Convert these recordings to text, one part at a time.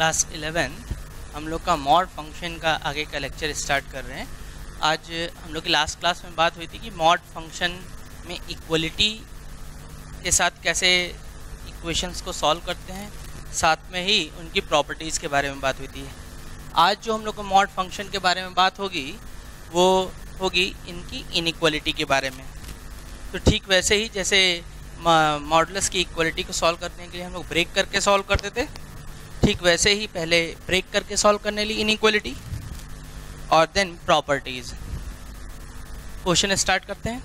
Class 11 हम लोग का मॉड फंक्शन का आगे का लेक्चर स्टार्ट कर रहे हैं। आज हम लोग की लास्ट क्लास में बात हुई थी कि मॉड फंक्शन में इक्वलिटी के साथ कैसे इक्वेशंस को सॉल्व करते हैं, साथ में ही उनकी प्रॉपर्टीज़ के बारे में बात हुई थी। आज जो हम लोग को मॉड फंक्शन के बारे में बात होगी वो होगी इनकी इनइक्वलिटी के बारे में। तो ठीक वैसे ही जैसे मॉडुलस की इक्वलिटी को सॉल्व करने के लिए हम लोग ब्रेक करके सॉल्व करते थे, ठीक वैसे ही पहले ब्रेक करके सॉल्व करने लिए इनइक्वलिटी और देन प्रॉपर्टीज़। क्वेश्चन स्टार्ट करते हैं।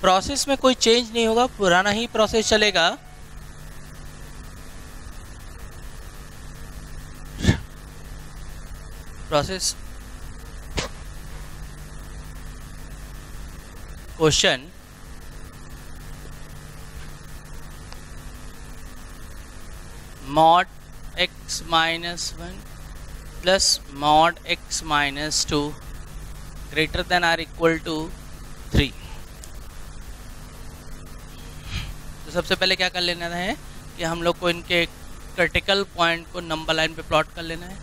प्रोसेस में कोई चेंज नहीं होगा, पुराना ही प्रोसेस चलेगा। Process question mod x minus 1 plus mod x minus 2 greater than or equal to 3। तो सबसे पहले क्या कर लेना है कि हम लोग को इनके क्रिटिकल पॉइंट को नंबर लाइन पे प्लॉट कर लेना है।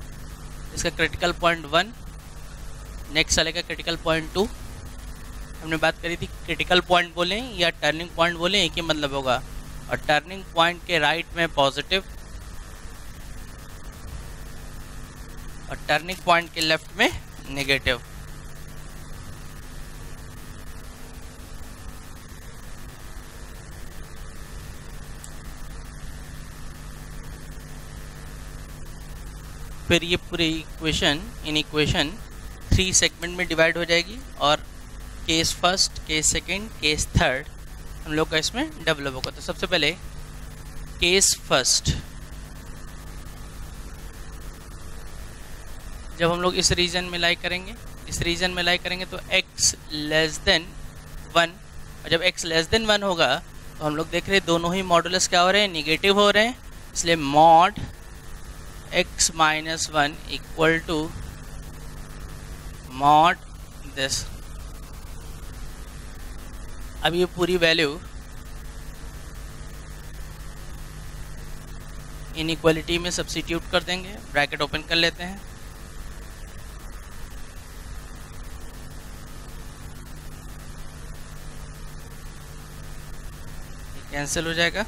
इसका क्रिटिकल पॉइंट 1, नेक्स्ट चलेगा क्रिटिकल पॉइंट 2। हमने बात करी थी क्रिटिकल पॉइंट बोलें या टर्निंग पॉइंट बोलें, एक ही मतलब होगा। और टर्निंग पॉइंट के राइट में पॉजिटिव और टर्निंग पॉइंट के लेफ्ट में नेगेटिव। फिर ये पूरी इक्वेशन इन इक्वेशन 3 सेगमेंट में डिवाइड हो जाएगी और case first, case second, case third हम लोग का इसमें डेवलप होगा। तो सबसे पहले केस फर्स्ट, जब हम लोग इस रीजन में लाई करेंगे, तो x लेस देन 1, और जब x लेस देन 1 होगा तो हम लोग देख रहे हैं दोनों ही मॉडुलस क्या हो रहे हैं, निगेटिव हो रहे हैं। इसलिए mod x minus 1 equal to mod this. अब ये पूरी वैल्यू इनइक्वालिटी में सब्स्टिट्यूट कर देंगे, ब्रैकेट ओपन कर लेते हैं। कैंसिल हो जाएगा,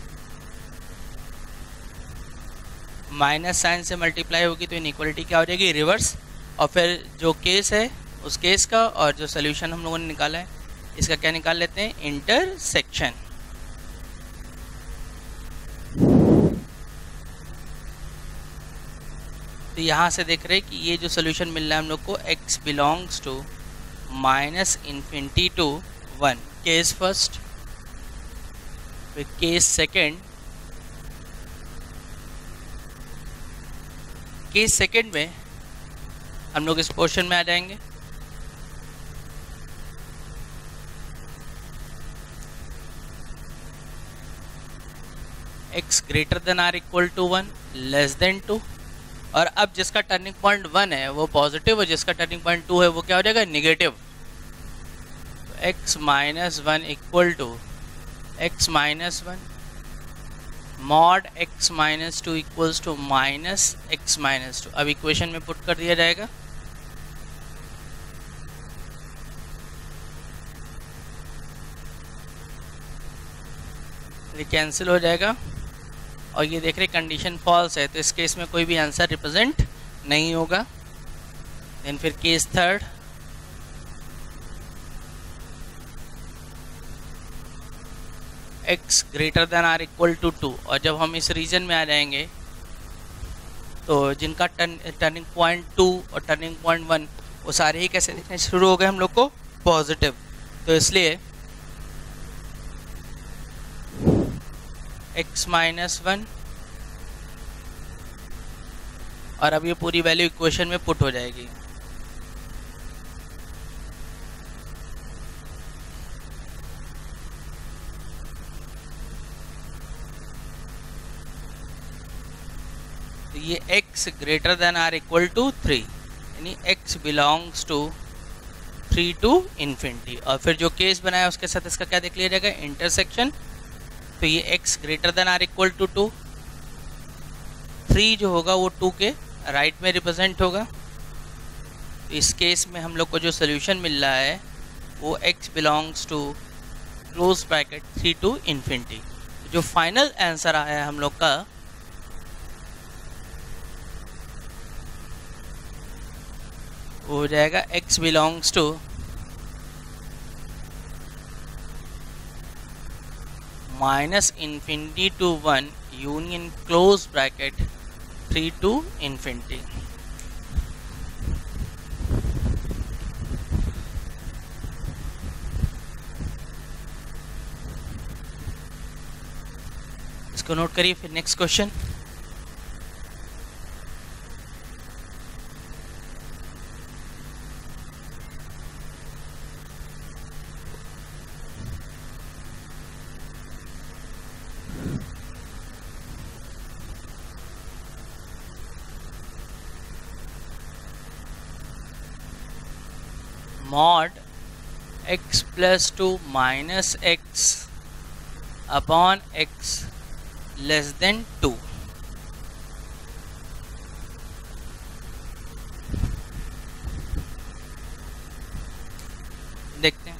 माइनस साइन से मल्टीप्लाई होगी तो इनइक्वालिटी क्या हो जाएगी, रिवर्स। और फिर जो केस है उस केस का और जो सोल्यूशन हम लोगों ने निकाला है इसका क्या निकाल लेते हैं, इंटरसेक्शन। तो यहाँ से देख रहे हैं कि ये जो सोल्यूशन मिल रहा है हम लोग को x belongs to -∞ to 1, case first. फिर केस सेकेंड, केस सेकेंड में हम लोग इस पोर्शन में आ जाएंगे। x greater than or equal to 1 less than 2, और अब जिसका टर्निंग पॉइंट 1 है वो पॉजिटिव और जिसका टर्निंग पॉइंट 2 है वो क्या हो जाएगा, नेगेटिव। तो x minus 1 equal to x minus 1 mod x minus 2 equals to minus x minus 2। अब इक्वेशन में पुट कर दिया जाएगा। ये कैंसिल हो जाएगा और ये देख रहे कंडीशन फॉल्स है, तो इस केस में कोई भी आंसर रिप्रेजेंट नहीं होगा। देन फिर case third, x greater than or equal to 2, और जब हम इस रीजन में आ जाएंगे तो जिनका टर्निंग पॉइंट 2 और टर्निंग पॉइंट 1 वो सारे ही कैसे दिखने शुरू हो गए हम लोग को, पॉजिटिव। तो इसलिए x माइनस 1, और अब ये पूरी वैल्यू इक्वेशन में पुट हो जाएगी। तो ये x greater than or equal to 3, यानी x belongs to 3 to infinity. और फिर जो केस बनाया उसके साथ इसका क्या देख लिया जाएगा, इंटरसेक्शन। तो ये x greater than or equal to 2, 3 जो होगा वो 2 के राइट में रिप्रेजेंट होगा। तो इस केस में हम लोग को जो सोल्यूशन मिल रहा है वो x belongs to close bracket 3 to infinity. जो फाइनल आंसर आया है हम लोग का वो हो जाएगा x belongs to minus infinity to 1 union close bracket 3 to infinity. इसको नोट करिए। फिर next question, mod x plus 2 minus x upon x less than 2। देखते हैं।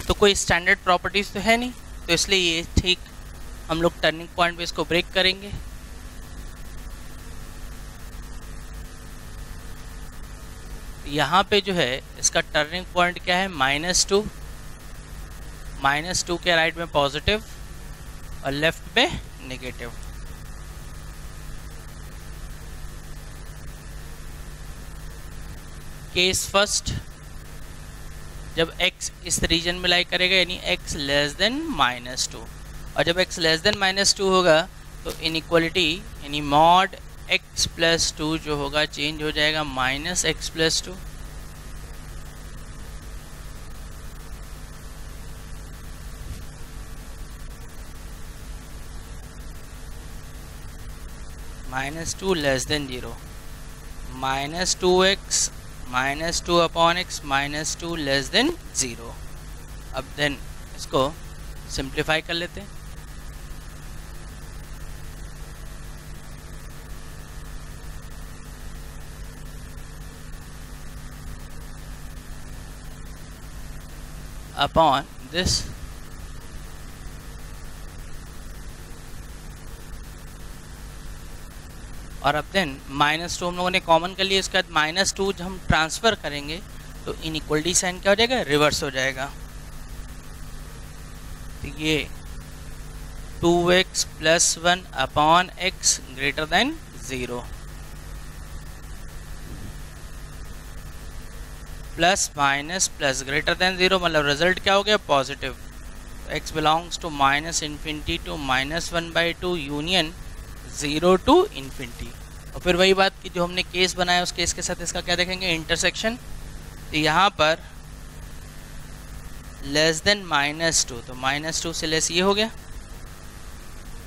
तो कोई स्टैंडर्ड प्रॉपर्टीज तो है नहीं, तो इसलिए ये ठीक हम लोग टर्निंग पॉइंट पे इसको ब्रेक करेंगे। यहाँ पे जो है इसका टर्निंग पॉइंट क्या है, -2। -2 के राइट में पॉजिटिव और लेफ्ट में नेगेटिव। केस फर्स्ट, जब x इस रीजन में लाई करेगा यानी x लेस देन -2, और जब x लेस देन -2 होगा तो इनइक्वालिटी यानी मॉड x प्लस 2 जो होगा चेंज हो जाएगा -x plus 2। -2 less than 0, -2x -2 upon x -2 less than 0। अब देन इसको सिंप्लीफाई कर लेते हैं। अपॉन दिस और अब देन -2 हम लोगों ने कॉमन कर लिया। इसके बाद -2 जब हम ट्रांसफ़र करेंगे तो इनइक्वलिटी साइन क्या हो जाएगा, रिवर्स हो जाएगा। तो ये 2x plus 1 upon x greater than 0 plus minus plus greater than 0, मतलब रिजल्ट क्या हो गया, positive. x belongs to -infinity to -1/2 union 0 to infinity. और फिर वही बात कि जो हमने केस बनाया उस केस के साथ इसका क्या देखेंगे, इंटरसेक्शन। तो यहाँ पर लेस देन -2, तो -2 से लेस ये हो गया,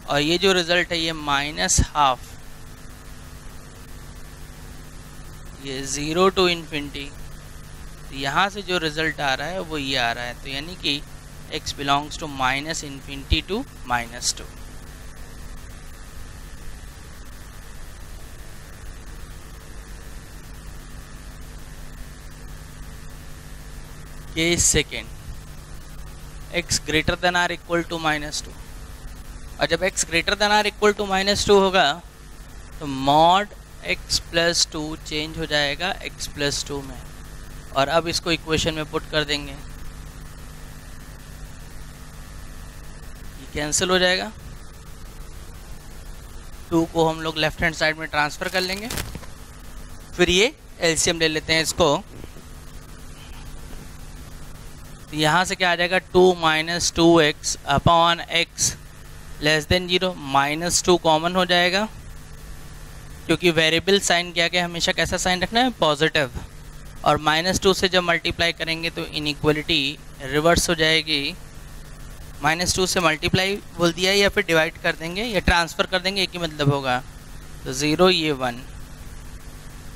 और ये जो रिजल्ट है ये -12, ये 0 टू इन्फिनिटी। तो यहाँ से जो रिजल्ट आ रहा है वो ये आ रहा है। तो यानी कि x belongs to -infinity to -2। Case second, x greater than or equal to -2, और जब x greater than or equal to -2 होगा तो मॉड x प्लस 2 चेंज हो जाएगा x प्लस 2 में, और अब इसको इक्वेशन में पुट कर देंगे, ये कैंसिल हो जाएगा। 2 को हम लोग लेफ्ट हैंड साइड में ट्रांसफ़र कर लेंगे। फिर ये एलसीएम ले लेते हैं इसको। तो यहाँ से क्या आ जाएगा, 2 - 2x upon x less than 0, -2 common हो जाएगा, क्योंकि वेरिएबल साइन क्या क्या हमेशा कैसा साइन रखना है, पॉजिटिव। और -2 से जब मल्टीप्लाई करेंगे तो इनइक्वलिटी रिवर्स हो जाएगी। -2 से मल्टीप्लाई बोल दिया या फिर डिवाइड कर देंगे या ट्रांसफ़र कर देंगे, एक ही मतलब होगा। तो 0 ये 1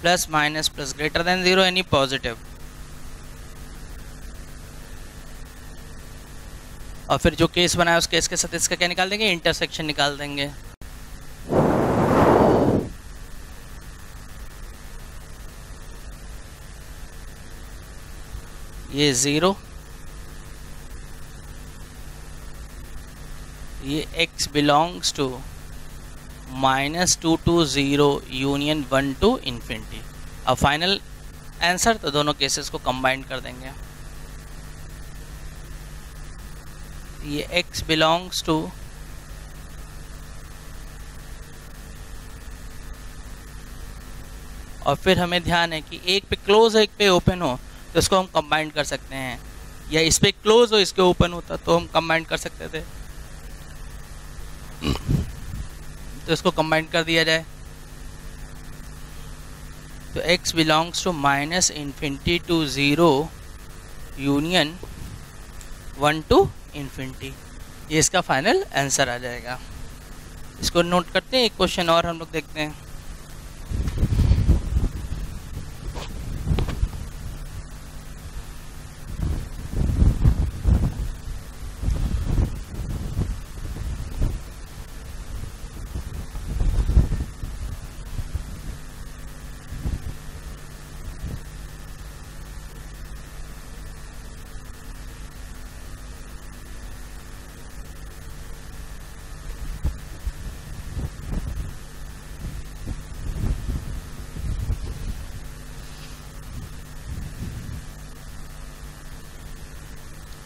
plus minus plus greater than 0 यानी पॉजिटिव। और फिर जो केस बनाया उस केस के साथ इसका क्या निकाल देंगे, इंटरसेक्शन निकाल देंगे। ये 0, ये x belongs to -2 to 0 union 1 to infinity. अब फाइनल आंसर तो दोनों केसेस को कंबाइन कर देंगे। ये x बिलोंग्स टू और फिर हमें ध्यान है कि एक पे क्लोज हो एक पे ओपन हो तो इसको हम कंबाइन कर सकते हैं, या इस पे क्लोज हो इसके ओपन होता तो हम कंबाइन कर सकते थे, तो इसको कंबाइन कर दिया जाए। तो x belongs to -infinity to 0 union 1 to infinity, ये इसका फाइनल आंसर आ जाएगा। इसको नोट करते हैं, एक क्वेश्चन और हम लोग देखते हैं।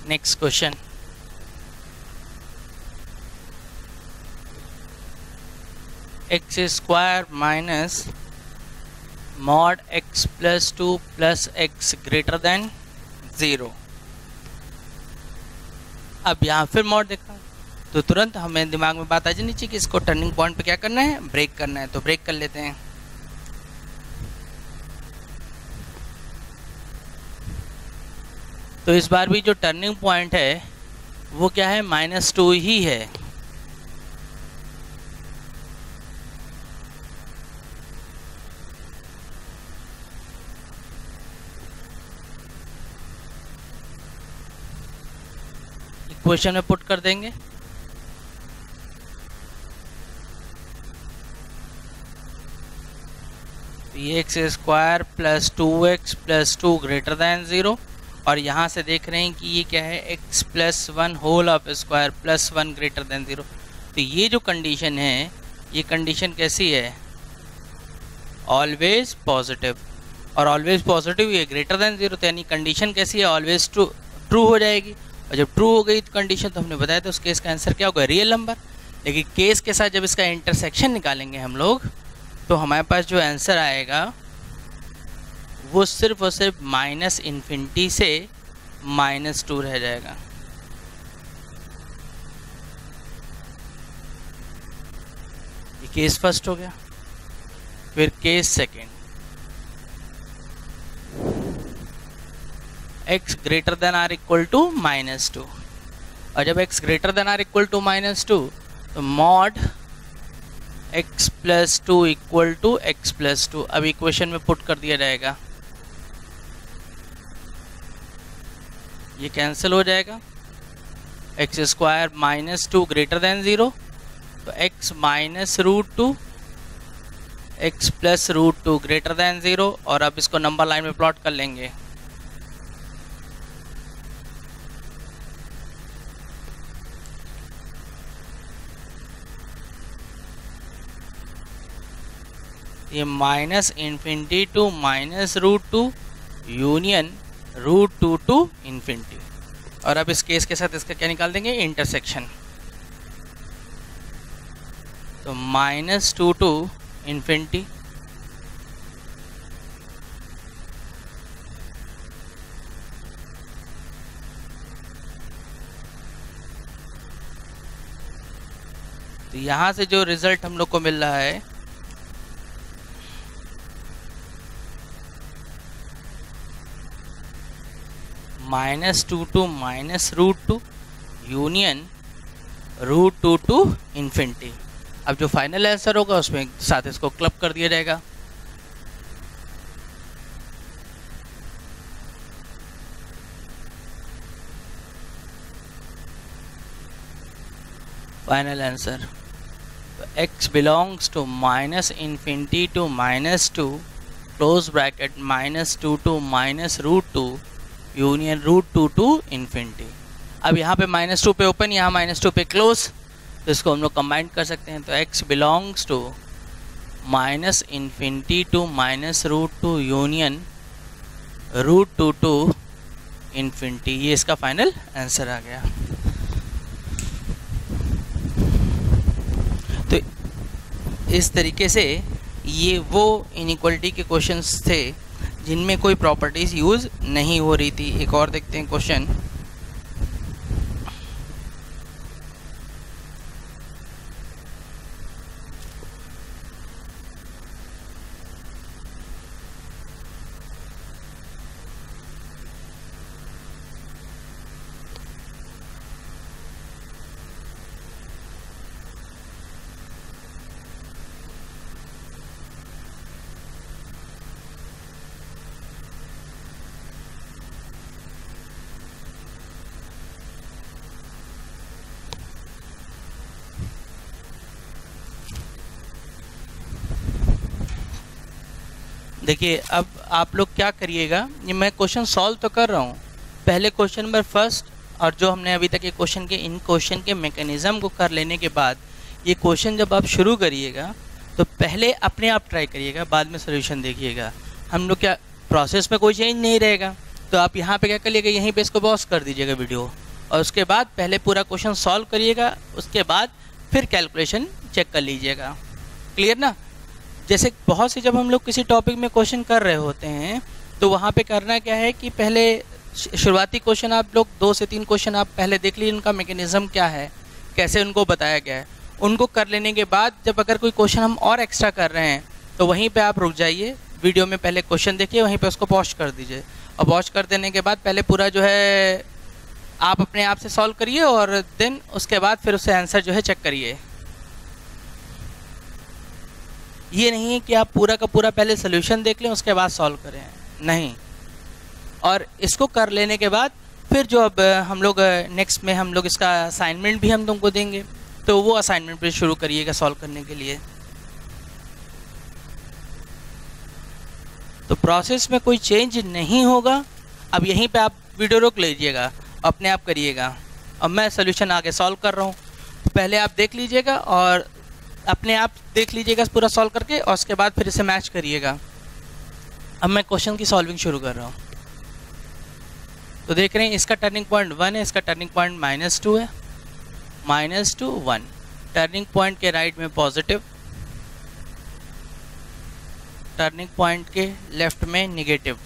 Next question, x square minus mod x plus 2 plus x greater than 0। अब यहाँ फिर मॉड देखा तो तुरंत हमें दिमाग में बात आ जानी चाहिए कि इसको टर्निंग पॉइंट पे क्या करना है, ब्रेक करना है। तो ब्रेक कर लेते हैं। तो इस बार भी जो टर्निंग पॉइंट है वो क्या है, -2 ही है। इक्वेशन में पुट कर देंगे। ये x square plus 2x plus 2 greater than 0, और यहाँ से देख रहे हैं कि ये क्या है, x plus 1 whole of square plus 1 greater than 0। तो ये जो कंडीशन है, ये कंडीशन कैसी है, ऑलवेज पॉजिटिव, और ऑलवेज पॉजिटिव ये ग्रेटर देन 0, तो यानी कंडीशन कैसी है, ऑलवेज ट्रू हो जाएगी। और जब ट्रू हो गई तो कंडीशन, तो हमने बताया तो उस केस का आंसर क्या होगा, रियल नंबर। लेकिन केस के साथ जब इसका इंटरसेक्शन निकालेंगे हम लोग, तो हमारे पास जो आंसर आएगा वो सिर्फ और सिर्फ -इन्फिनिटी से -2 रह जाएगा। ये केस फर्स्ट हो गया। फिर case second, x greater than or equal to -2, और जब x greater than or equal to -2 तो mod x plus 2 equal to x plus 2 अब इक्वेशन में पुट कर दिया जाएगा। ये कैंसिल हो जाएगा। एक्स स्क्वायर -2 ग्रेटर देन 0, तो x minus √2 x plus √2 greater than 0, और अब इसको नंबर लाइन में प्लॉट कर लेंगे। ये -infinity to -√2 union √2 to infinity, और अब इस केस के साथ इसका क्या निकाल देंगे, इंटरसेक्शन। तो -2 टू इन्फिनिटी, तो यहाँ से जो रिजल्ट हम लोग को मिल रहा है, -2 टू -√2 यूनियन √2 टू इन्फिनिटी। अब जो फाइनल आंसर होगा उसमें साथ इसको क्लब कर दिया जाएगा। Final answer, x belongs to -infinity to -2 close bracket -2 to -√2 union root two to infinity. अब यहाँ पे -2 पे ओपन, यहाँ -2 पे क्लोज, तो इसको हम लोग कंबाइन कर सकते हैं। तो x belongs to -∞ to -√2 union root two to infinity, ये इसका फाइनल आंसर आ गया। तो इस तरीके से ये वो इनइक्वालिटी के क्वेश्चंस थे जिनमें कोई प्रॉपर्टीज यूज नहीं हो रही थी। एक और देखते हैं क्वेश्चन। देखिए अब आप लोग क्या करिएगा, ये मैं क्वेश्चन सॉल्व तो कर रहा हूँ, पहले क्वेश्चन नंबर फर्स्ट और जो हमने अभी तक ये क्वेश्चन के इन क्वेश्चन के मैकेनिज्म को कर लेने के बाद ये क्वेश्चन जब आप शुरू करिएगा तो पहले अपने आप ट्राई करिएगा, बाद में सोल्यूशन देखिएगा। हम लोग क्या प्रोसेस में कोई चेंज नहीं रहेगा, तो आप यहाँ पे क्या करिएगा, यहीं पे इसको पॉज कर दीजिएगा वीडियो, और उसके बाद पहले पूरा क्वेश्चन सॉल्व करिएगा, उसके बाद फिर कैलकुलेशन चेक कर लीजिएगा। क्लियर ना? जैसे बहुत से जब हम लोग किसी टॉपिक में क्वेश्चन कर रहे होते हैं तो वहाँ पे करना क्या है कि पहले शुरुआती क्वेश्चन आप लोग 2 से 3 क्वेश्चन आप पहले देख लीजिए, उनका मैकेनिज्म क्या है, कैसे उनको बताया गया है। उनको कर लेने के बाद जब अगर कोई क्वेश्चन हम और एक्स्ट्रा कर रहे हैं तो वहीं पे आप रुक जाइए, वीडियो में पहले क्वेश्चन देखिए, वहीं पे उसको पॉज कर दीजिए, और पॉज कर देने के बाद पहले पूरा जो है आप अपने आप से सॉल्व करिए, और देन उसके बाद फिर उससे आंसर जो है चेक करिए। ये नहीं है कि आप पूरा का पूरा पहले सोल्यूशन देख लें उसके बाद सॉल्व करें, नहीं। और इसको कर लेने के बाद फिर जो अब हम लोग नेक्स्ट में हम लोग इसका असाइनमेंट भी हम तुमको देंगे, तो वो असाइनमेंट भी शुरू करिएगा सॉल्व करने के लिए। तो प्रोसेस में कोई चेंज नहीं होगा। अब यहीं पे आप वीडियो रोक लीजिएगा, अपने आप करिएगा। अब मैं सोल्यूशन आगे सॉल्व कर रहा हूँ, तो पहले आप देख लीजिएगा और अपने आप देख लीजिएगा पूरा सॉल्व करके, और उसके बाद फिर इसे मैच करिएगा। अब मैं क्वेश्चन की सॉल्विंग शुरू कर रहा हूँ। तो देख रहे हैं इसका टर्निंग पॉइंट 1 है, इसका टर्निंग पॉइंट -2 है, -2 1। टर्निंग पॉइंट के राइट में पॉजिटिव, टर्निंग पॉइंट के लेफ्ट में निगेटिव।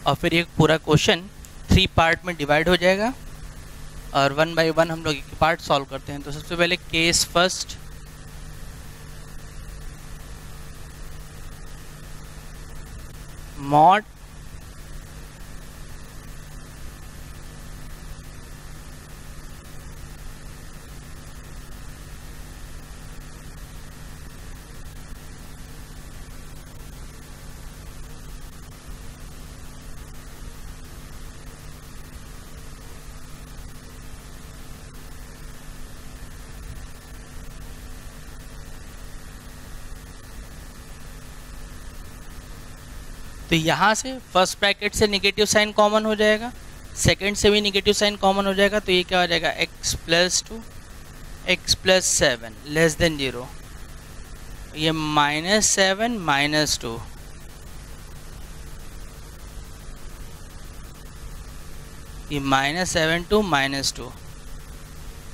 और फिर ये पूरा क्वेश्चन 3 पार्ट में डिवाइड हो जाएगा, और 1 बाय 1 हम लोग एक पार्ट सॉल्व करते हैं। तो सबसे पहले केस फर्स्ट, मॉड तो यहाँ से फर्स्ट ब्रैकेट से निगेटिव साइन कॉमन हो जाएगा, सेकंड से भी निगेटिव साइन कॉमन हो जाएगा, तो ये क्या हो जाएगा x + 2 x + 7 < 0। ये -7 -2, ये -7 to -2।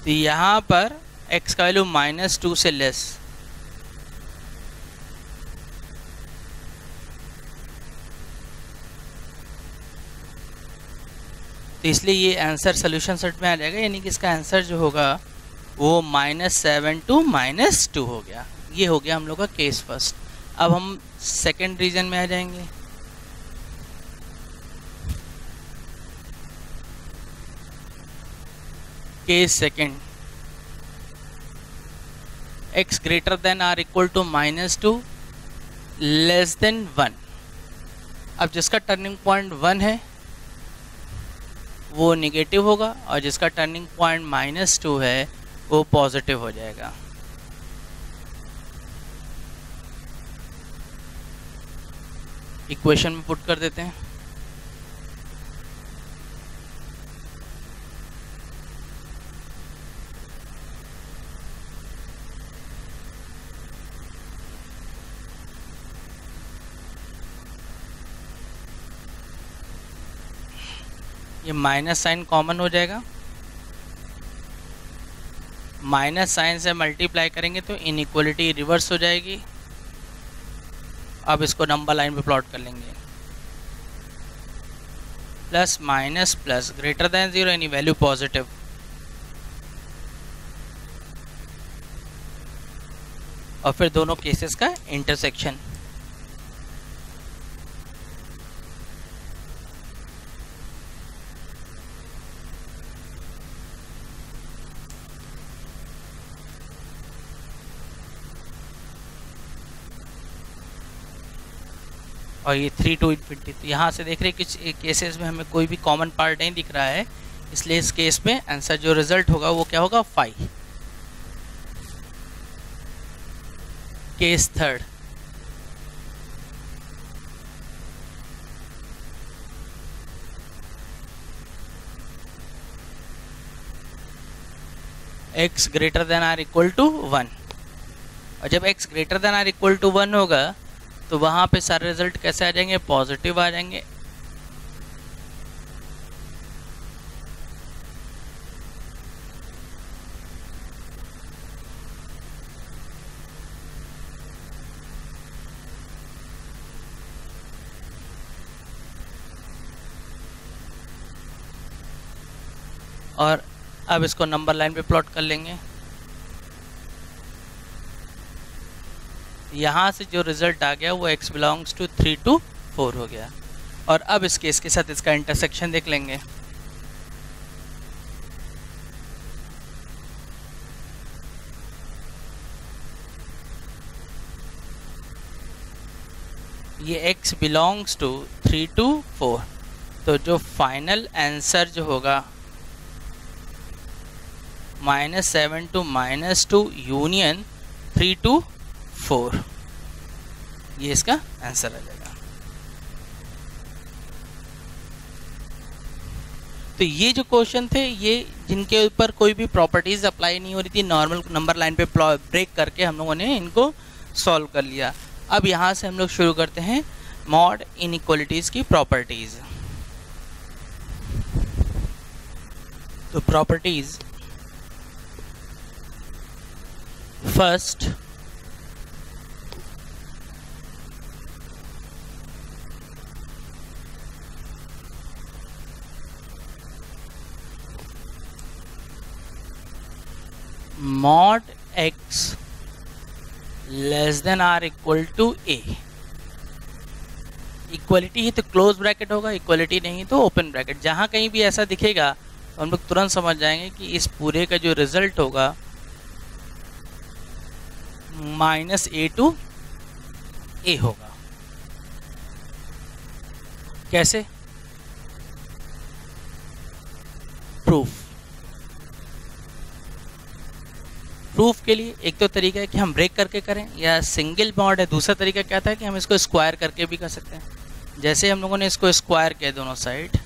तो यहाँ पर x का वैल्यू -2 से लेस, तो इसलिए ये आंसर सोल्यूशन सेट में आ जाएगा, यानी कि इसका आंसर जो होगा वो -7 to -2 हो गया। ये हो गया हम लोग का केस फर्स्ट। अब हम सेकंड रीजन में आ जाएंगे। Case second, x greater than or equal to -2 less than 1। अब जिसका टर्निंग पॉइंट 1 है वो निगेटिव होगा और जिसका टर्निंग पॉइंट -2 है वो पॉजिटिव हो जाएगा। इक्वेशन में पुट कर देते हैं। ये माइनस साइन कॉमन हो जाएगा, माइनस साइन से मल्टीप्लाई करेंगे तो इनइक्वालिटी रिवर्स हो जाएगी। अब इसको नंबर लाइन पे प्लॉट कर लेंगे। Plus minus plus greater than 0 यानी वैल्यू पॉजिटिव। और फिर दोनों केसेस का इंटरसेक्शन। और ये 3 to infinity। तो यहाँ से देख रहे हैं कि केसेस में हमें कोई भी कॉमन पार्ट नहीं दिख रहा है, इसलिए इस केस में आंसर जो रिजल्ट होगा वो क्या होगा 5। Case third, x greater than or equal to 1। और जब x greater than or equal to 1 होगा तो वहाँ पे सारे रिजल्ट कैसे आ जाएंगे, पॉजिटिव आ जाएंगे। और अब इसको नंबर लाइन पे प्लॉट कर लेंगे। यहाँ से जो रिजल्ट आ गया वो x बिलोंग्स टू 3 to 4 हो गया। और अब इस केस के साथ इसका इंटरसेक्शन देख लेंगे। ये x बिलोंग्स टू 3 to 4, तो जो फाइनल आंसर जो होगा -7 to -2 यूनियन 3 to 4, ये इसका आंसर आ जाएगा। तो ये जो क्वेश्चन थे ये जिनके ऊपर कोई भी प्रॉपर्टीज अप्लाई नहीं हो रही थी, नॉर्मल नंबर लाइन पे ब्रेक करके हम लोगों ने इनको सॉल्व कर लिया। अब यहाँ से हम लोग शुरू करते हैं मॉड इनइक्वालिटीज की प्रॉपर्टीज। तो properties, first mod x less than or equal to A. Equality है तो क्लोज ब्रैकेट होगा, इक्वलिटी नहीं तो ओपन ब्रैकेट। जहाँ कहीं भी ऐसा दिखेगा तो हम लोग तुरंत समझ जाएंगे कि इस पूरे का जो रिजल्ट होगा -a to a होगा। कैसे? प्रूफ के लिए एक तो तरीका है कि हम ब्रेक करके करें, या सिंगल मॉड है। दूसरा तरीका क्या था कि हम इसको स्क्वायर करके भी कर सकते हैं। जैसे हम लोगों ने इसको स्क्वायर किया दोनों साइड,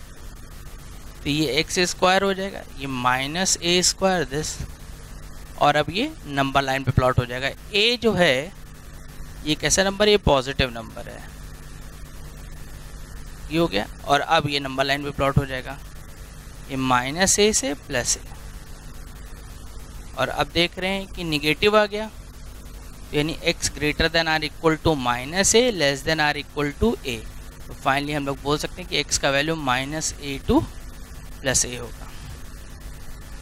तो ये x स्क्वायर हो जाएगा, ये -a स्क्वायर दिस, और अब ये नंबर लाइन पे प्लॉट हो जाएगा। a जो है ये कैसा नंबर है, ये पॉजिटिव नंबर है, ये हो गया। और अब ये नंबर लाइन पे प्लॉट हो जाएगा, ये -a से +a। और अब देख रहे हैं कि निगेटिव आ गया, तो यानी x greater than or equal to -a less than or equal to a। तो फाइनली हम लोग बोल सकते हैं कि x का वैल्यू -a to +a होगा।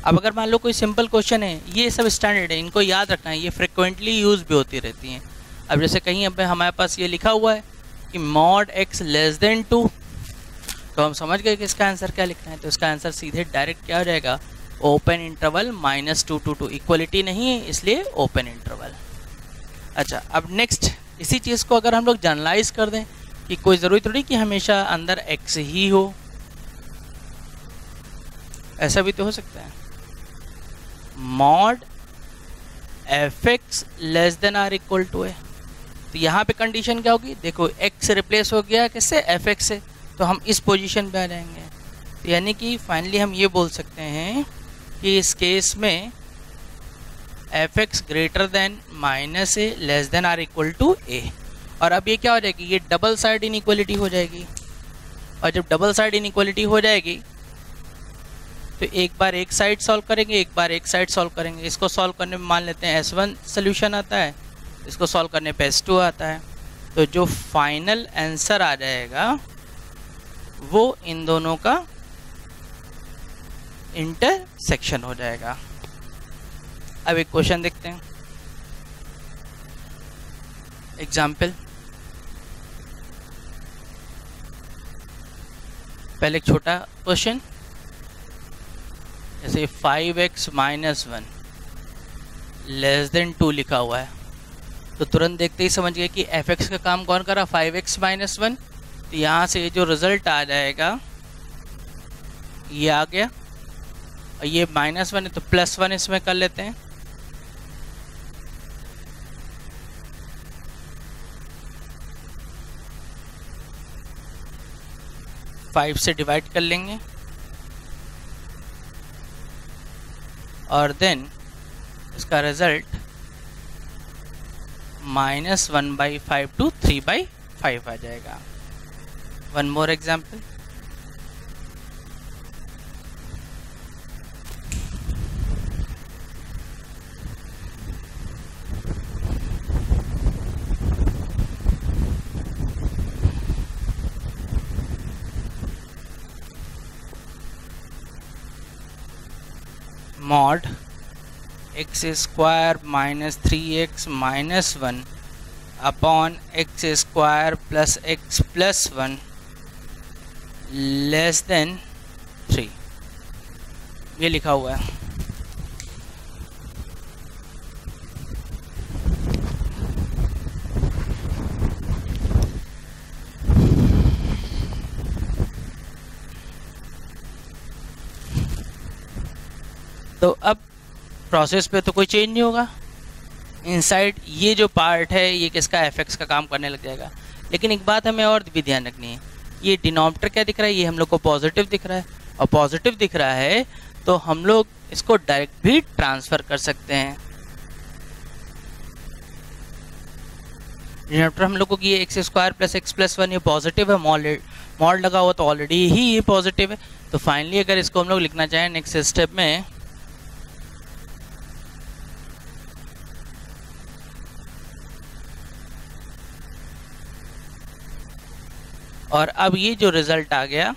अब अगर मान लो कोई सिंपल क्वेश्चन है, ये सब स्टैंडर्ड है, इनको याद रखना है, ये फ्रिक्वेंटली यूज़ भी होती रहती हैं। अब जैसे कहीं अब हमारे पास ये लिखा हुआ है कि mod x लेस देन 2, तो हम समझ गए कि इसका आंसर क्या लिखना है। तो इसका आंसर सीधे डायरेक्ट क्या हो जाएगा, ओपन इंटरवल -2 to 2। इक्वलिटी नहीं है इसलिए ओपन इंटरवल। अच्छा, अब नेक्स्ट इसी चीज़ को अगर हम लोग जनरलाइज कर दें कि कोई ज़रूरी थोड़ी कि हमेशा अंदर x ही हो, ऐसा भी तो हो सकता है, mod F X less than or equal to A. तो यहाँ पे कंडीशन क्या होगी, देखो x रिप्लेस हो गया किससे, एफ एक्स से, तो हम इस पोजीशन पे आ जाएंगे। तो यानी कि फाइनली हम ये बोल सकते हैं कि इस केस में F X greater than minus A less than or equal to A. और अब ये क्या हो जाएगी, ये डबल साइड इनइक्वालिटी हो जाएगी। और जब डबल साइड इनइक्वालिटी हो जाएगी तो एक बार एक साइड सॉल्व करेंगे, एक बार एक साइड सॉल्व करेंगे। इसको सॉल्व करने में मान लेते हैं S1 सोल्यूशन आता है, इसको सॉल्व करने पे S2 आता है। तो जो फाइनल आंसर आ जाएगा वो इन दोनों का इंटरसेक्शन हो जाएगा। अब एक क्वेश्चन देखते हैं, एग्जाम्पल। पहले एक छोटा क्वेश्चन, जैसे 5x माइनस 1 लेस देन 2 लिखा हुआ है, तो तुरंत देखते ही समझ गए कि f(x) का काम कौन करा, 5x माइनस 1। तो यहाँ से जो रिजल्ट आ जाएगा ये आ गया, और ये -1 है तो +1 इसमें कर लेते हैं। फाइव से डिवाइड कर लेंगे और देन इसका रिजल्ट -1/5 to 3/5 आ जाएगा। One more example, mod x square minus 3x minus 1 upon x square plus x plus 1 less than 3, ये लिखा हुआ है। तो अब प्रोसेस पे तो कोई चेंज नहीं होगा, इनसाइड ये जो पार्ट है ये किसका, f(x) का काम करने लग जाएगा। लेकिन एक बात हमें और भी ध्यान रखनी है, ये डिनोमिनेटर क्या दिख रहा है, ये हम लोग को पॉजिटिव दिख रहा है, और पॉजिटिव दिख रहा है तो हम लोग इसको डायरेक्ट भी ट्रांसफ़र कर सकते हैं। डिनोमिनेटर हम लोग को ये x square plus x plus 1 ये पॉजिटिव है, मॉड लगा हुआ तो ऑलरेडी ही ये पॉजिटिव है। तो फाइनली अगर इसको हम लोग लिखना चाहें नेक्स्ट स्टेप में, और अब ये जो रिजल्ट आ गया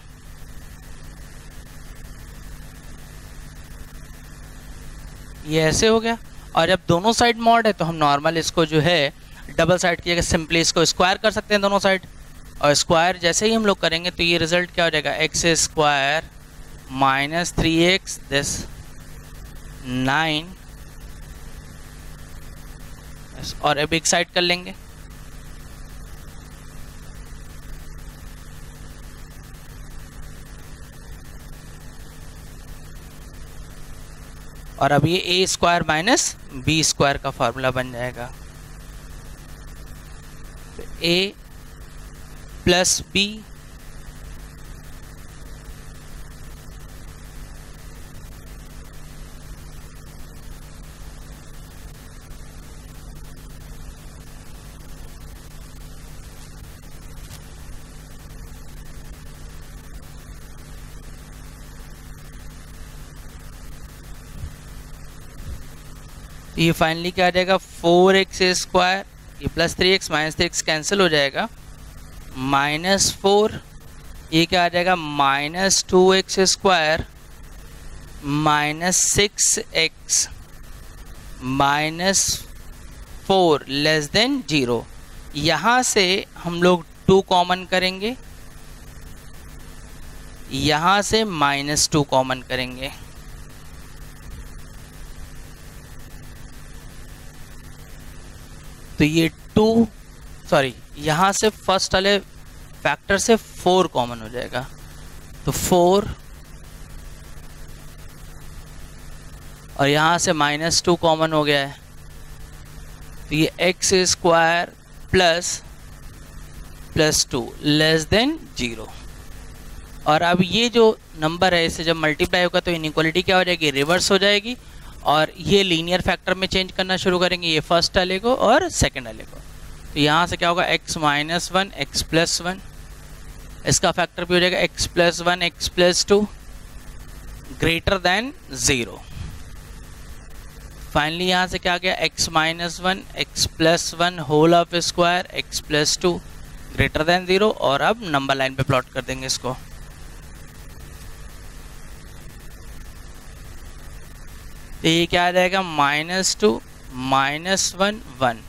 ये ऐसे हो गया। और जब दोनों साइड मॉड है तो हम नॉर्मल इसको जो है डबल साइड की जगह सिंपली इसको स्क्वायर कर सकते हैं दोनों साइड, और स्क्वायर जैसे ही हम लोग करेंगे तो ये रिजल्ट क्या हो जाएगा, x square minus 3x this 9, और अब एक साइड कर लेंगे। और अब ये a square minus b square का फार्मूला बन जाएगा। तो a प्लस b ये फाइनली क्या आ जाएगा, 4x स्क्वायर, ये plus 3x minus 3x cancel हो जाएगा, -4, ये क्या आ जाएगा -2x square minus 6x minus 4 less than 0। यहाँ से हम लोग 2 कॉमन करेंगे, यहाँ से -2 कॉमन करेंगे, तो ये यहाँ से फर्स्ट वाले फैक्टर से 4 कॉमन हो जाएगा। तो 4 और यहाँ से -2 कॉमन हो गया है, तो ये x square plus 2 less than 0। और अब ये जो नंबर है इसे जब मल्टीप्लाई होगा तो इनइक्वालिटी क्या हो जाएगी, रिवर्स हो जाएगी, और ये लीनियर फैक्टर में चेंज करना शुरू करेंगे, ये फर्स्ट वाले को और सेकंड वाले को। तो यहाँ से क्या होगा, x - 1 x + 1, इसका फैक्टर भी हो जाएगा x + 1 x + 2 greater than 0। Finally यहाँ से क्या गया, x - 1 x + 1 whole of square x + 2 greater than 0। और अब नंबर लाइन पे प्लॉट कर देंगे इसको। तो ये क्या आ जाएगा, -2 -1 1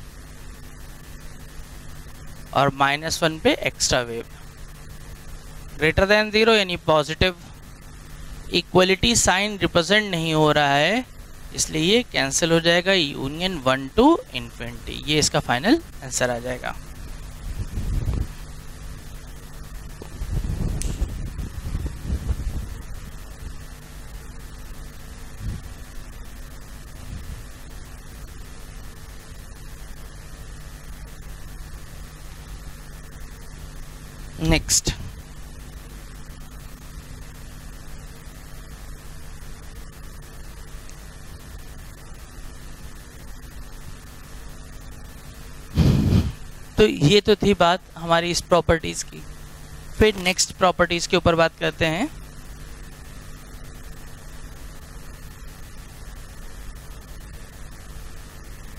और -1 पे एक्स्ट्रा वेव ग्रेटर देन 0 यानी पॉजिटिव। इक्वलिटी साइन रिप्रेजेंट नहीं हो रहा है इसलिए ये कैंसिल हो जाएगा, यूनियन 1 to ∞। ये इसका फाइनल आंसर आ जाएगा। नेक्स्ट, तो ये तो थी बात हमारी इस प्रॉपर्टीज की। फिर नेक्स्ट प्रॉपर्टीज के ऊपर बात करते हैं।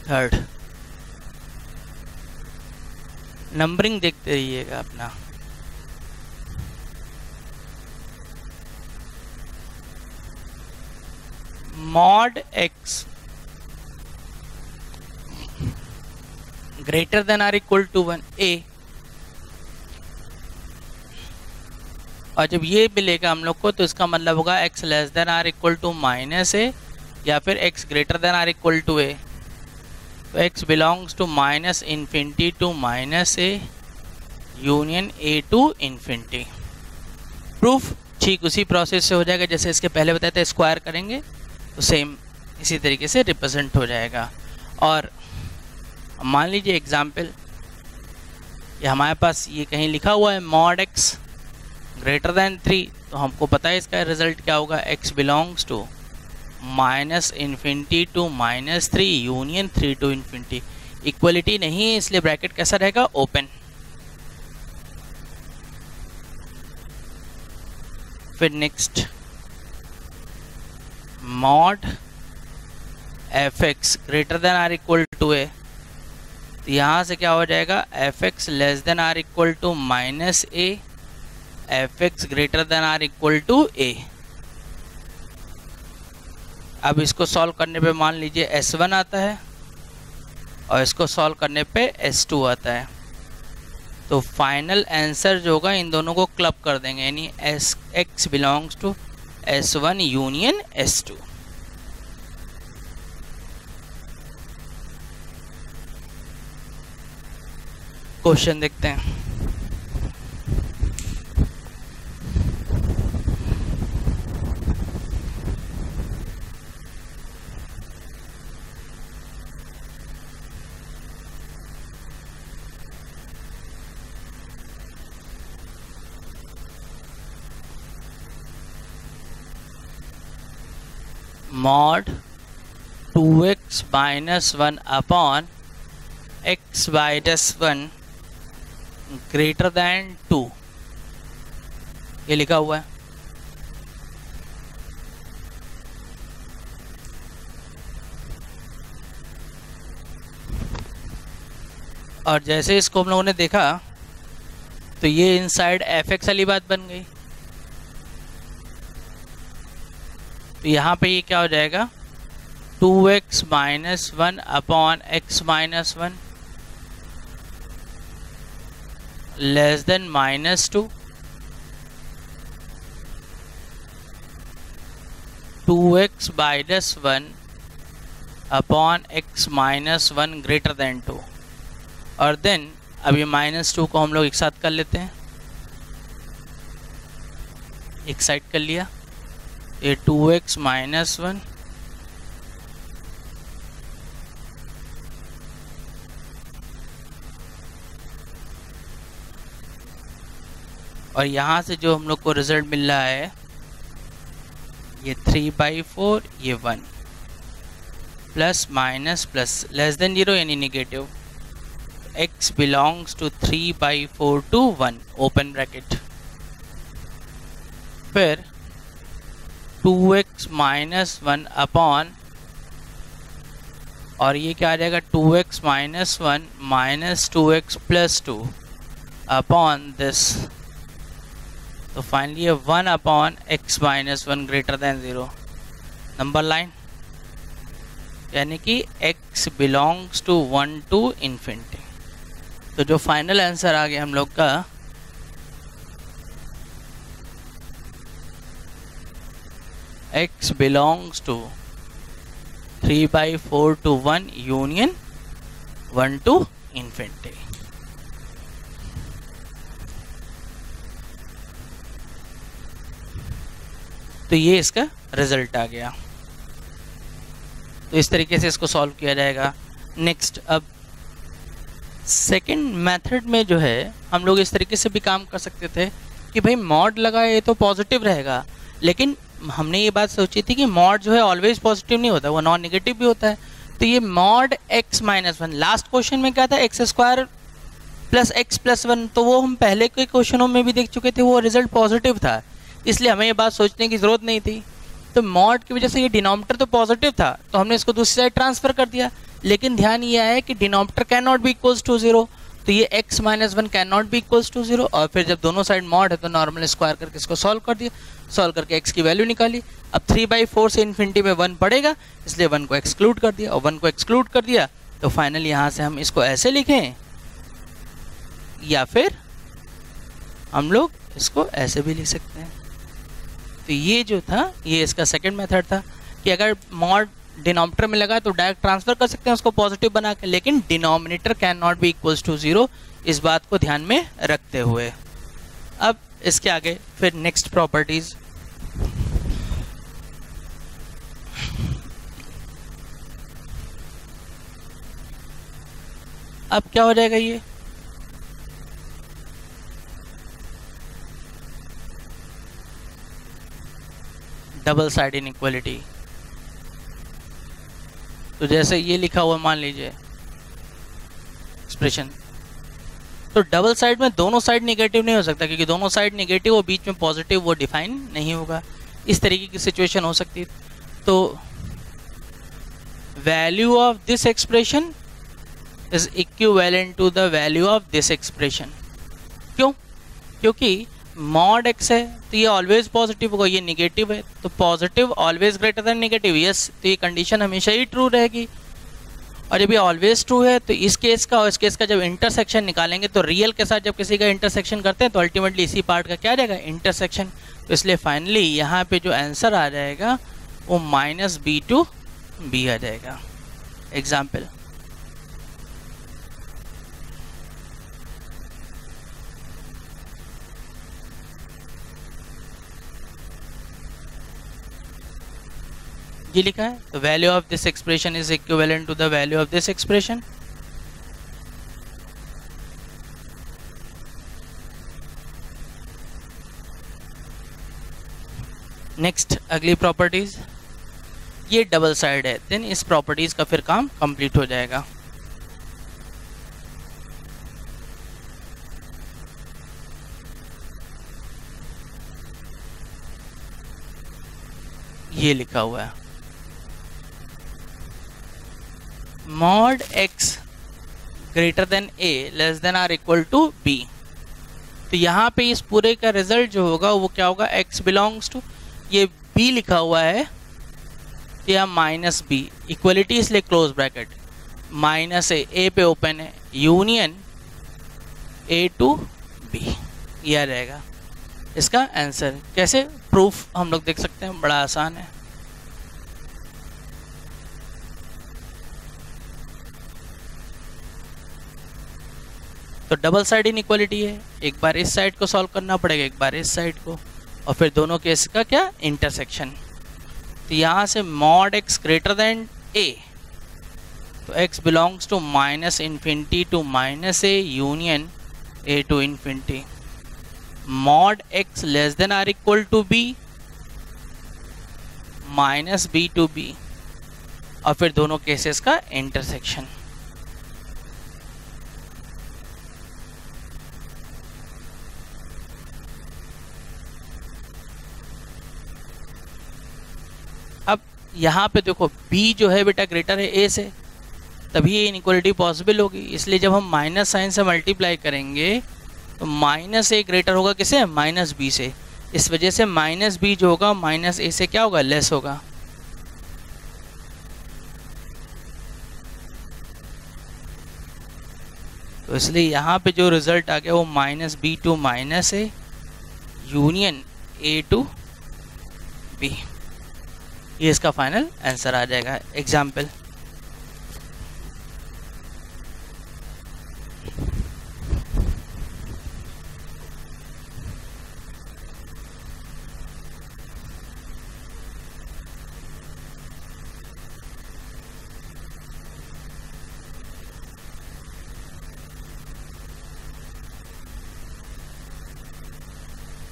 थर्ड, नंबरिंग देखते रहिएगा अपना। mod x greater than or equal to 1 a, और जब ये मिलेगा हम लोग को तो इसका मतलब होगा x लेस देन और इक्वल टू -a या फिर x ग्रेटर देन और इक्वल टू a। तो x belongs to -∞ to -a union a to ∞। Proof ठीक उसी प्रोसेस से हो जाएगा जैसे इसके पहले बताए थे, स्क्वायर करेंगे तो सेम इसी तरीके से रिप्रेजेंट हो जाएगा। और मान लीजिए एग्जाम्पल, ये हमारे पास ये कहीं लिखा हुआ है mod x ग्रेटर देन 3, तो हमको पता है इसका रिजल्ट क्या होगा, x belongs to -∞ to -3 union 3 to ∞। Equality नहीं है इसलिए ब्रैकेट कैसा रहेगा, ओपन। फिर next, mod fx greater than और इक्वल टू a, तो यहाँ से क्या हो जाएगा, fx लेस देन और equal to -a fx greater than और इक्वल टू a। अब इसको सॉल्व करने पे मान लीजिए s1 आता है और इसको सॉल्व करने पे s2 आता है, तो फाइनल आंसर जो होगा इन दोनों को क्लब कर देंगे, यानी x belongs to s1 union s2। Question देखते हैं। mod 2x - 1 upon x - 1 greater than 2, ये लिखा हुआ है। और जैसे इसको हम लोगों ने देखा तो ये इनसाइड fx वाली बात बन गई, तो यहाँ पे ये क्या हो जाएगा, 2x - 1 upon x - 1 less than -2, 2x - 1 upon x - 1 greater than 2। और देन अब ये -2 को हम लोग एक साथ कर लेते हैं, एक साइड कर लिया, ये 2x - 1 और यहाँ से जो हम लोग को रिजल्ट मिल रहा है ये 3/4, ये 1, plus minus plus less than 0 यानी negative, x belongs to 3/4 to 1 open bracket, फिर 2x माइनस 1 अपॉन, और ये क्या आ जाएगा 2x minus 1 minus 2x plus 2 upon this, तो फाइनली ये 1 upon x minus 1 greater than 0 number line, यानी कि x belongs to 1 to infinity. तो जो फाइनल आंसर आ गया हम लोग का x belongs to 3/4 to 1 union 1 to infinity. तो ये इसका रिजल्ट आ गया। तो इस तरीके से इसको सॉल्व किया जाएगा। नेक्स्ट, अब सेकंड मेथड में जो है हम लोग इस तरीके से भी काम कर सकते थे कि भाई मॉड लगाए तो पॉजिटिव रहेगा, लेकिन हमने ये बात सोची थी कि मॉड जो है ऑलवेज पॉजिटिव नहीं होता, वो नॉन नेगेटिव भी होता है। तो ये mod x minus 1, last question में क्या था x² प्लस x प्लस 1, तो वो हम पहले के क्वेश्चनों में भी देख चुके थे, वो रिजल्ट पॉजिटिव था, इसलिए हमें ये बात सोचने की ज़रूरत नहीं थी। तो मॉड की वजह से ये डिनोमिनेटर तो पॉजिटिव था, तो हमने इसको दूसरी साइड ट्रांसफर कर दिया, लेकिन ध्यान ये आया कि denominator can not be equals to 0, तो ये x minus 1 can not be equals to 0, और फिर जब दोनों साइड मॉड है तो नॉर्मल स्क्वायर करके इसको सॉल्व कर दिया, सॉल्व करके x की वैल्यू निकाली। अब 3/4 से इन्फिनिटी में 1 पड़ेगा, इसलिए 1 को एक्सक्लूड कर दिया, और 1 को एक्सक्लूड कर दिया तो फाइनली यहाँ से हम इसको ऐसे लिखें, या फिर हम लोग इसको ऐसे भी लिख सकते हैं। तो ये जो था ये इसका सेकंड मेथड था कि अगर मॉड डिनोमिनेटर में लगा तो डायरेक्ट ट्रांसफर कर सकते हैं उसको पॉजिटिव बना के, लेकिन denominator can not be equals to 0, इस बात को ध्यान में रखते हुए। अब इसके आगे फिर नेक्स्ट प्रॉपर्टीज, अब क्या हो जाएगा, ये डबल साइड इनइक्वालिटी। तो जैसे ये लिखा हुआ मान लीजिए एक्सप्रेशन, तो डबल साइड में दोनों साइड नेगेटिव नहीं हो सकता, क्योंकि दोनों साइड नेगेटिव और बीच में पॉजिटिव वो डिफाइन नहीं होगा, इस तरीके की सिचुएशन हो सकती है। तो value of this expression is equivalent to the value of this expression. क्यों? क्योंकि मॉड x है तो ये ऑलवेज पॉजिटिव होगा, ये नेगेटिव है तो positive always greater than negative, yes, तो ये कंडीशन हमेशा ही ट्रू रहेगी। और जब ये ऑलवेज ट्रू है तो इस केस का और इस केस का जब इंटरसेक्शन निकालेंगे तो रियल के साथ जब किसी का इंटरसेक्शन करते हैं तो अल्टीमेटली इसी पार्ट का क्या रहेगा, इंटरसेक्शन। तो इसलिए फाइनली यहाँ पे जो आंसर आ जाएगा वो -b to b आ जाएगा। एग्जाम्पल, ये लिखा है, तो value of this expression is equivalent to the value of this expression. Next अगली प्रॉपर्टीज, ये डबल साइड है, देन इस प्रॉपर्टीज का फिर काम कंप्लीट हो जाएगा। ये लिखा हुआ है mod x greater than a less than or equal to b। तो यहाँ पे इस पूरे का रिजल्ट जो होगा वो क्या होगा, x बिलोंग्स टू, ये b लिखा हुआ है या -b, इक्वलिटी इसलिए क्लोज ब्रैकेट, -a पे ओपन है, यूनियन a to b, ये आ जाएगा इसका आंसर। कैसे प्रूफ हम लोग देख सकते हैं, बड़ा आसान है। तो डबल साइड इनइक्वालिटी है, एक बार इस साइड को सॉल्व करना पड़ेगा, एक बार इस साइड को, और फिर दोनों केस का क्या, इंटरसेक्शन। तो यहाँ से mod x greater than a, तो x belongs to -∞ to -a union a to infinity, mod x less than or equal to b minus b to b, और फिर दोनों केसेस का इंटरसेक्शन। अब यहाँ पे देखो b जो है बेटा ग्रेटर है a से, तभी ये इनइक्वालिटी पॉसिबल होगी। इसलिए जब हम माइनस साइन से मल्टीप्लाई करेंगे तो माइनस ए ग्रेटर होगा किसे, माइनस बी से। इस वजह से माइनस बी जो होगा माइनस ए से क्या होगा, लेस होगा। तो इसलिए यहाँ पे जो रिजल्ट आ गया वो minus B to minus A union A to B, ये इसका फाइनल आंसर आ जाएगा। एग्जाम्पल,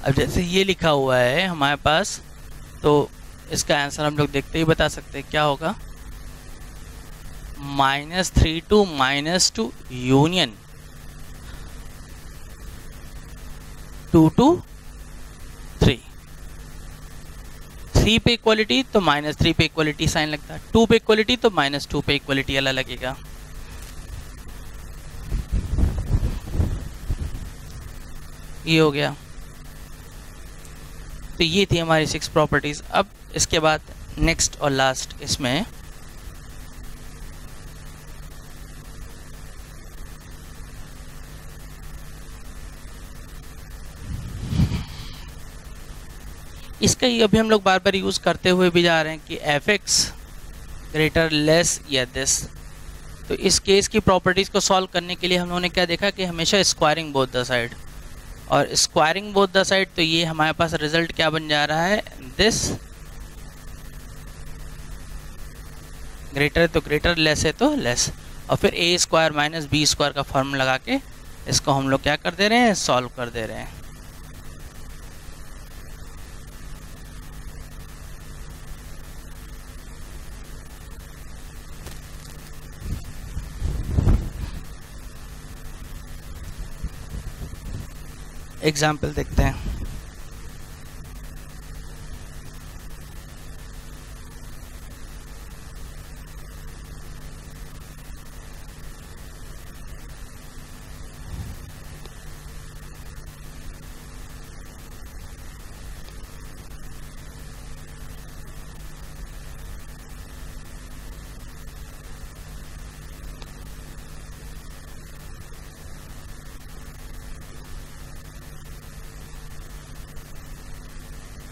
अब जैसे ये लिखा हुआ है हमारे पास, तो इसका आंसर हम लोग देखते ही बता सकते हैं क्या होगा। -3 टू -2 यूनियन 2 टू 3। 3 पे इक्वलिटी तो -3 पे इक्वलिटी साइन लगता है, 2 पे इक्वलिटी तो -2 पे इक्वलिटी अलग लगेगा। ये हो गया। तो ये थी हमारी 6 प्रॉपर्टीज। अब इसके बाद नेक्स्ट और लास्ट इसमें इसका ही अभी हम लोग बार बार यूज़ करते हुए भी जा रहे हैं कि f(x) ग्रेटर लेस या दिस। तो इस केस की प्रॉपर्टीज़ को सॉल्व करने के लिए हम लोगों ने क्या देखा कि हमेशा स्क्वायरिंग बोथ द साइड, और स्क्वायरिंग बोथ द साइड, तो ये हमारे पास रिजल्ट क्या बन जा रहा है, दिस ग्रेटर है तो ग्रेटर, लेस है तो लेस, और फिर a square minus B square का फॉर्मूला लगा के इसको हम लोग क्या कर दे रहे हैं, सॉल्व कर दे रहे हैं। एग्जाम्पल देखते हैं।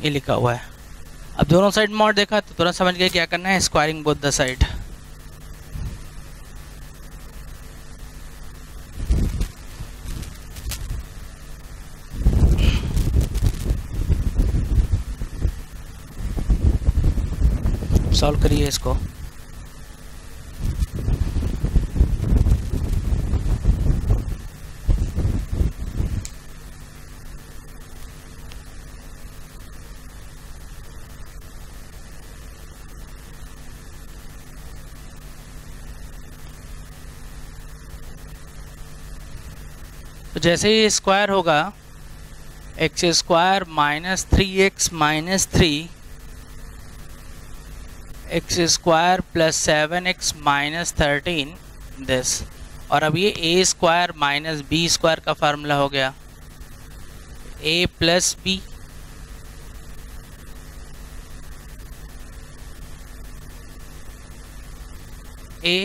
ये लिखा हुआ है। अब दोनों साइड मॉड देखा तो तुरंत समझ गए क्या करना है, squaring both the side. Solve करिए इसको। तो जैसे ही स्क्वायर होगा एक्स स्क्वायर माइनस 3x माइनस 3 X square plus 7x minus 13 this, और अब ये a square minus B square का फार्मूला हो गया, a plus B a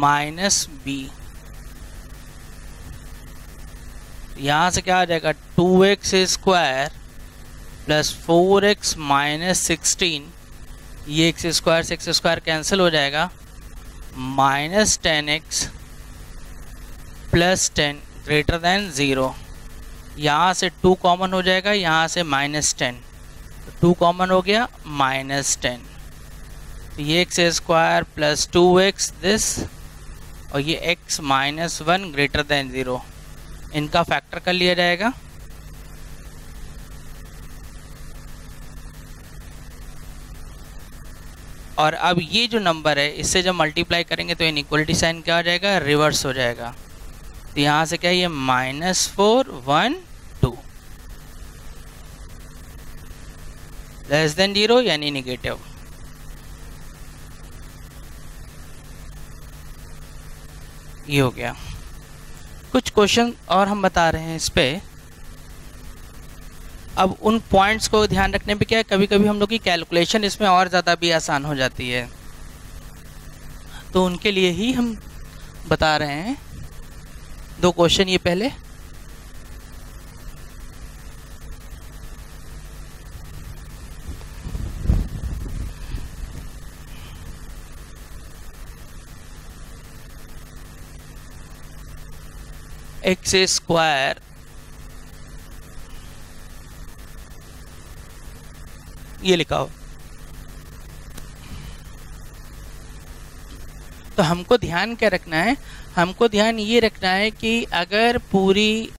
minus B. यहाँ से क्या आ जाएगा, 2x square plus 4x minus 16, ये x स्क्वायर से x स्क्वायर कैंसिल हो जाएगा, minus 10x plus 10 greater than 0। यहाँ से 2 कॉमन हो जाएगा, यहाँ से माइनस 10, 2 कॉमन हो गया माइनस 10। तो ये x square plus 2x this, और ये x माइनस 1 ग्रेटर देन 0। इनका फैक्टर कर लिया जाएगा। और अब ये जो नंबर है इससे जब मल्टीप्लाई करेंगे तो इनइक्वलिटी साइन क्या हो जाएगा, रिवर्स हो जाएगा। तो यहाँ से क्या है, ये -4 1 2 लेस देन 0 यानी निगेटिव। ये हो गया। कुछ क्वेश्चन और हम बता रहे हैं इस पे। अब उन पॉइंट्स को ध्यान रखने पे क्या है, कभी कभी हम लोग की कैलकुलेशन इसमें और ज़्यादा भी आसान हो जाती है, तो उनके लिए ही हम बता रहे हैं। 2 क्वेश्चन ये पहले। एक्स स्क्वायर ये लिखा हो, तो हमको ध्यान क्या रखना है, हमको ध्यान ये रखना है कि अगर पूरी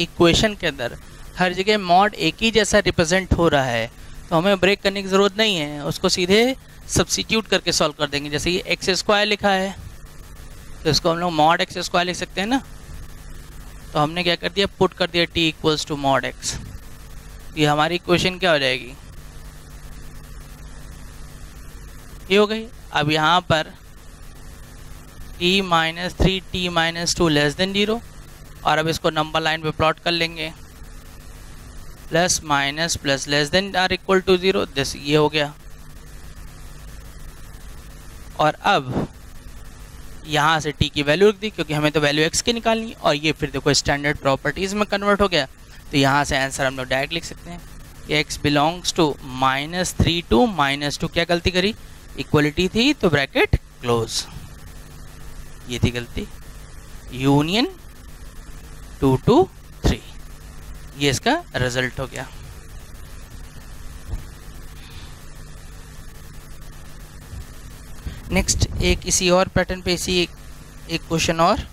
इक्वेशन के अंदर हर जगह मॉड एक ही जैसा रिप्रेजेंट हो रहा है तो हमें ब्रेक करने की ज़रूरत नहीं है, उसको सीधे सब्स्टिट्यूट करके सॉल्व कर देंगे। जैसे ये एक्स स्क्वायर लिखा है तो इसको हम लोग मॉड एक्स स्क्वायर लिख सकते हैं ना, तो हमने क्या कर दिया, पुट कर दिया t equals to mod X. ये हमारी इक्वेशन क्या हो जाएगी, ये हो गई। अब यहाँ पर t - 3 t - 2 लेस देन 0, और अब इसको नंबर लाइन पे प्लॉट कर लेंगे, plus minus plus less than or equal to 0, this ये हो गया। और अब यहाँ से t की वैल्यू रख दी क्योंकि हमें तो वैल्यू x की निकालनी, और ये फिर देखो स्टैंडर्ड प्रॉपर्टीज़ में कन्वर्ट हो गया। तो यहाँ से आंसर हम लोग डायरेक्ट लिख सकते हैं कि x बिलोंग्स टू -3 to -2। क्या गलती करी, इक्वलिटी थी तो ब्रैकेट क्लोज, ये थी गलती, यूनियन 2 to 3, ये इसका रिजल्ट हो गया। नेक्स्ट एक इसी और पैटर्न पे इसी एक क्वेश्चन और।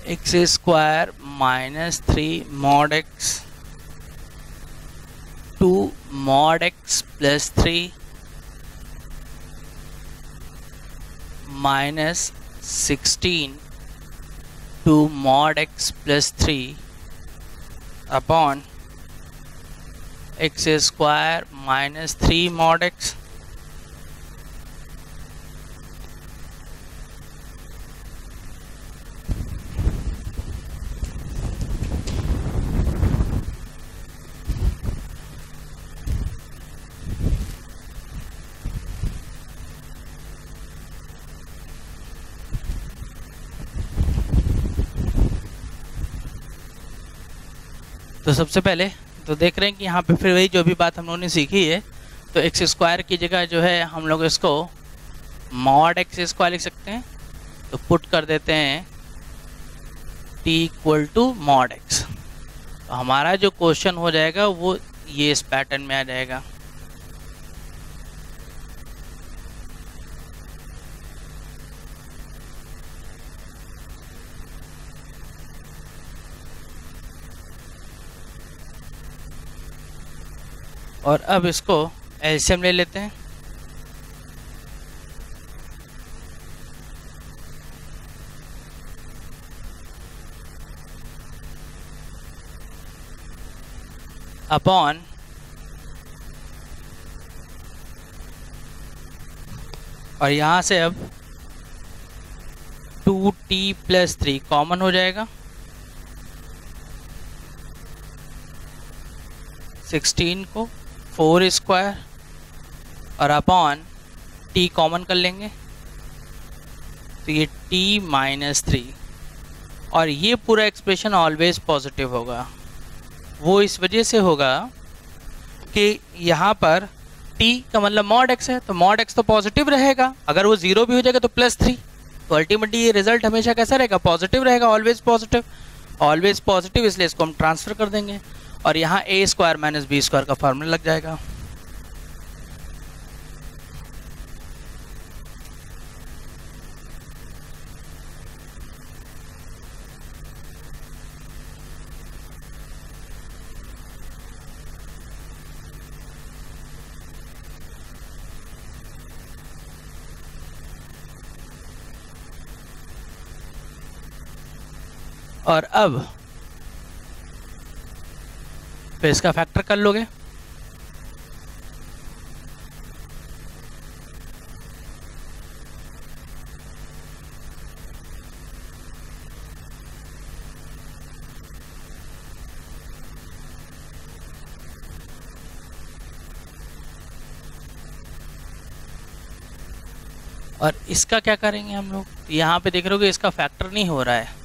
X square -3 mod x 2 mod x plus 3 -16 2 mod x plus 3 upon x square -3 mod x तो सबसे पहले तो देख रहे हैं कि यहाँ पे फिर वही जो भी बात हम लोगों ने सीखी है, तो एक्स स्क्वायर की जगह जो है हम लोग इसको मॉड एक्स स्क्वायर लिख सकते हैं। तो पुट कर देते हैं t equal to mod X, तो हमारा जो क्वेश्चन हो जाएगा वो ये इस पैटर्न में आ जाएगा। और अब इसको एलसीएम ले लेते हैं। अपॉन और यहाँ से अब 2t प्लस 3 कॉमन हो जाएगा, 16 को 4 स्क्वायर और अपॉन t कॉमन कर लेंगे तो ये t - 3, और ये पूरा एक्सप्रेशन ऑलवेज पॉजिटिव होगा। वो इस वजह से होगा कि यहाँ पर t का मतलब मॉड x है, तो मॉड x तो पॉजिटिव रहेगा, अगर वो 0 भी हो जाएगा तो +3, तो अल्टीमेटली ये रिजल्ट हमेशा कैसा रहेगा, पॉजिटिव रहेगा, ऑलवेज पॉजिटिव, इसलिए इसको हम ट्रांसफर कर देंगे और यहाँ a² - b² का फार्मूला लग जाएगा। और अब फिर इसका फैक्टर कर लोगे, और इसका क्या करेंगे हम लोग, यहाँ पे देख रहे हो कि इसका फैक्टर नहीं हो रहा है,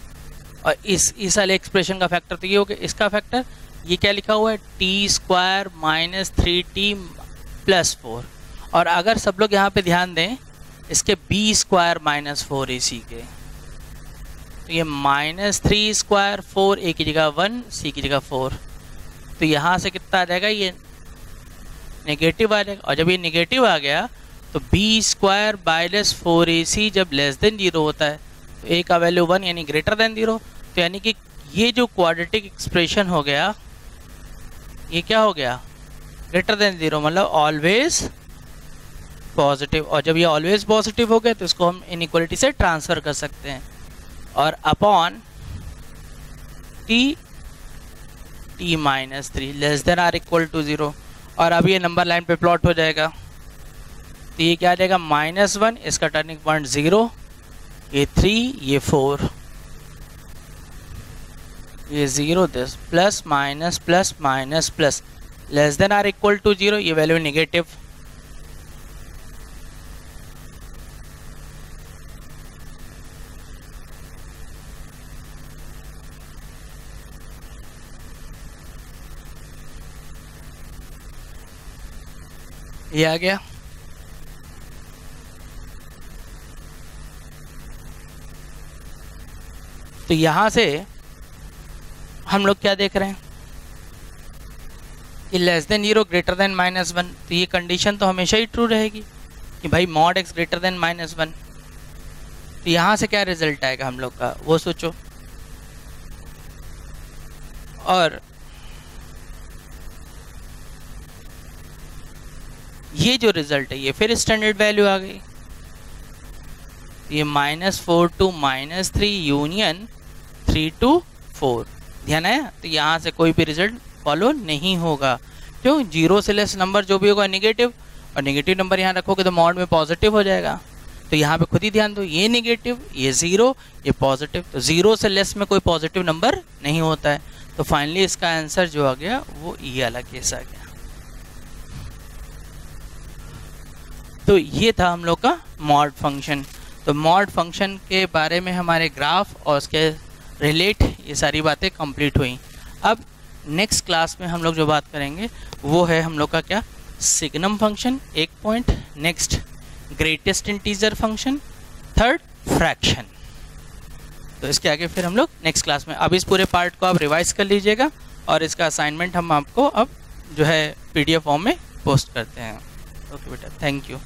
और इस वाले एक्सप्रेशन का फैक्टर तो ये हो गया, इसका फैक्टर ये क्या लिखा हुआ है, t² - 3t + 4, और अगर सब लोग यहाँ पे ध्यान दें इसके b² - 4 ac के, तो ये -3² 4, a की जगह 1, c की जगह 4, तो यहाँ से कितना आ जाएगा, ये नेगेटिव आ जाएगा, और जब ये नेगेटिव आ गया तो b² - 4 ac जब <0 होता है तो a का वैल्यू 1 यानी >0, तो यानी कि ये जो क्वाड्रेटिक एक्सप्रेशन हो गया ये क्या हो गया, >0, मतलब ऑलवेज पॉजिटिव, और जब ये ऑलवेज पॉजिटिव हो गया तो इसको हम इनइक्वालिटी से ट्रांसफर कर सकते हैं, और अपॉन t -3 < ≤ 0, और अब ये नंबर लाइन पे प्लॉट हो जाएगा, तो ये क्या आ जाएगा, -1, इसका टर्निंग पॉइंट 0, ये 3, ये 4, ये 0, this plus minus plus minus plus < = 0, ये वैल्यू नेगेटिव, ये आ गया। तो यहां से हम लोग क्या देख रहे हैं कि <0 > -1, तो ये कंडीशन तो हमेशा ही ट्रू रहेगी कि भाई मॉड x > -1, तो यहाँ से क्या रिजल्ट आएगा हम लोग का वो सोचो, और ये जो रिजल्ट है ये फिर स्टैंडर्ड वैल्यू आ गई, ये -4 to -3 यूनियन 3 to 4, ध्यान है, तो यहाँ से कोई भी रिजल्ट फॉलो नहीं होगा, क्यों, 0 से लेस नंबर जो भी होगा नेगेटिव, और नेगेटिव नंबर यहाँ रखोगे तो मॉड में पॉजिटिव हो जाएगा, तो यहाँ पे खुद ही ध्यान दो, ये नेगेटिव, ये 0, ये पॉजिटिव, तो 0 से लेस में कोई पॉजिटिव नंबर नहीं होता है, तो फाइनली इसका आंसर जो आ गया वो ये वाला केस आ गया। तो ये था हम लोग का मॉड फंक्शन। तो मॉड फंक्शन के बारे में हमारे ग्राफ और उसके रिलेट ये सारी बातें कंप्लीट हुई। अब नेक्स्ट क्लास में हम लोग जो बात करेंगे वो है हम लोग का क्या, सिग्नम फंक्शन, एक point, next greatest integer function, third fraction. तो इसके आगे फिर हम लोग नेक्स्ट क्लास में, अब इस पूरे पार्ट को आप रिवाइज कर लीजिएगा और इसका असाइनमेंट हम आपको अब जो है PDF फॉर्म में पोस्ट करते हैं। ओके बेटा, थैंक यू।